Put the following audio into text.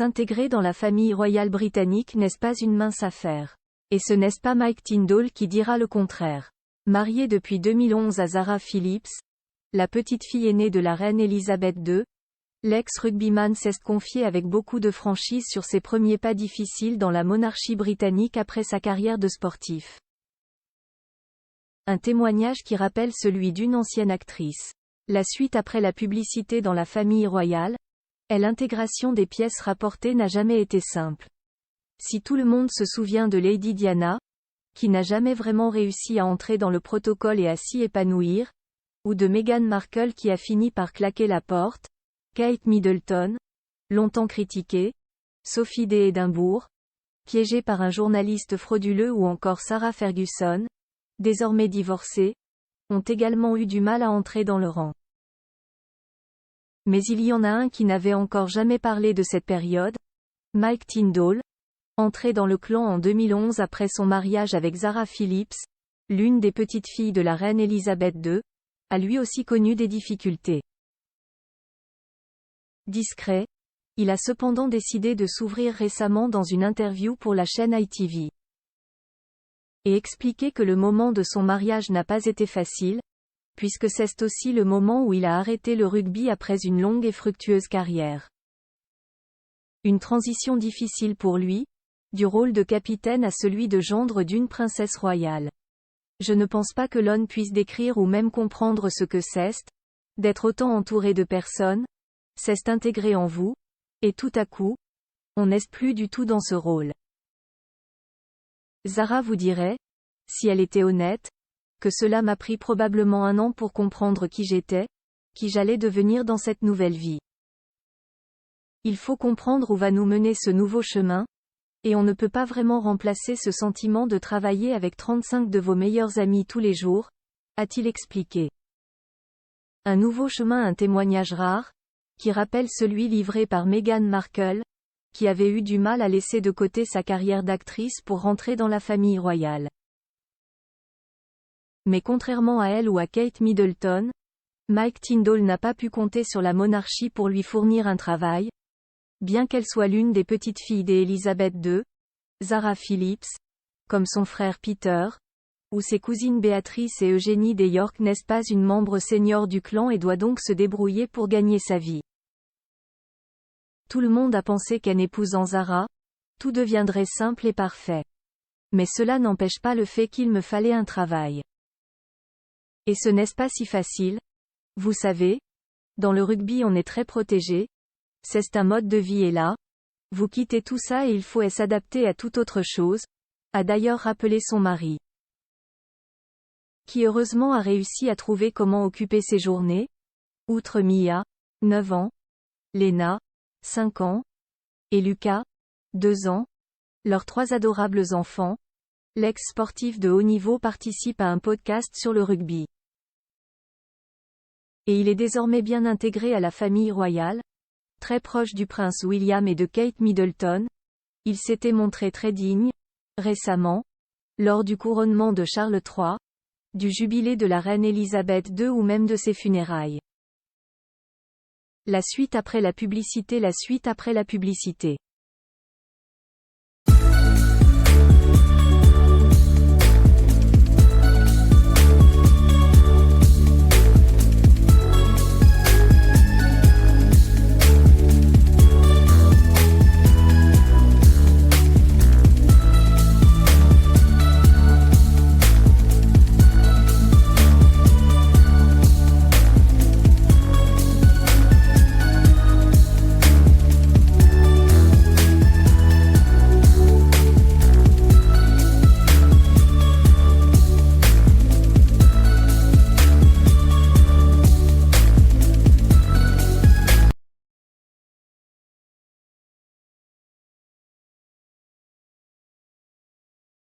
S'intégrer dans la famille royale britannique n'est pas une mince affaire. Et ce n'est pas Mike Tindall qui dira le contraire. Marié depuis 2011 à Zara Phillips, la petite fille aînée de la reine Elisabeth II, l'ex-rugbyman s'est confié avec beaucoup de franchise sur ses premiers pas difficiles dans la monarchie britannique après sa carrière de sportif. Un témoignage qui rappelle celui d'une ancienne actrice. La suite après la publicité dans la famille royale, et l'intégration des pièces rapportées n'a jamais été simple. Si tout le monde se souvient de Lady Diana, qui n'a jamais vraiment réussi à entrer dans le protocole et à s'y épanouir, ou de Meghan Markle qui a fini par claquer la porte, Kate Middleton, longtemps critiquée, Sophie d'Édimbourg, piégée par un journaliste frauduleux ou encore Sarah Ferguson, désormais divorcée, ont également eu du mal à entrer dans le rang. Mais il y en a un qui n'avait encore jamais parlé de cette période, Mike Tindall, entré dans le clan en 2011 après son mariage avec Zara Phillips, l'une des petites filles de la reine Elisabeth II, a lui aussi connu des difficultés. Discret, il a cependant décidé de s'ouvrir récemment dans une interview pour la chaîne ITV. Et expliquer que le moment de son mariage n'a pas été facile, puisque c'est aussi le moment où il a arrêté le rugby après une longue et fructueuse carrière. Une transition difficile pour lui, du rôle de capitaine à celui de gendre d'une princesse royale. Je ne pense pas que l'on puisse décrire ou même comprendre ce que c'est, d'être autant entouré de personnes, c'est intégré en vous, et tout à coup, on n'est plus du tout dans ce rôle. Zara vous dirait, si elle était honnête, que cela m'a pris probablement 1 an pour comprendre qui j'étais, qui j'allais devenir dans cette nouvelle vie. Il faut comprendre où va nous mener ce nouveau chemin, et on ne peut pas vraiment remplacer ce sentiment de travailler avec 35 de vos meilleurs amis tous les jours, a-t-il expliqué. Un nouveau chemin, un témoignage rare, qui rappelle celui livré par Meghan Markle, qui avait eu du mal à laisser de côté sa carrière d'actrice pour rentrer dans la famille royale. Mais contrairement à elle ou à Kate Middleton, Mike Tindall n'a pas pu compter sur la monarchie pour lui fournir un travail, bien qu'elle soit l'une des petites filles d'Élisabeth II, Zara Phillips, comme son frère Peter, ou ses cousines Béatrice et Eugénie des York n'est pas une membre senior du clan et doit donc se débrouiller pour gagner sa vie. Tout le monde a pensé qu'en épousant Zara, tout deviendrait simple et parfait. Mais cela n'empêche pas le fait qu'il me fallait un travail. Et ce n'est pas si facile. Vous savez, dans le rugby on est très protégé. C'est un mode de vie et là, vous quittez tout ça et il faut s'adapter à toute autre chose, a d'ailleurs rappelé son mari. Qui heureusement a réussi à trouver comment occuper ses journées. Outre Mia, 9 ans, Lena, 5 ans, et Lucas, 2 ans, leurs 3 adorables enfants, l'ex-sportif de haut niveau participe à un podcast sur le rugby. Et il est désormais bien intégré à la famille royale, très proche du prince William et de Kate Middleton. Il s'était montré très digne, récemment, lors du couronnement de Charles III, du jubilé de la reine Elisabeth II ou même de ses funérailles. La suite après la publicité.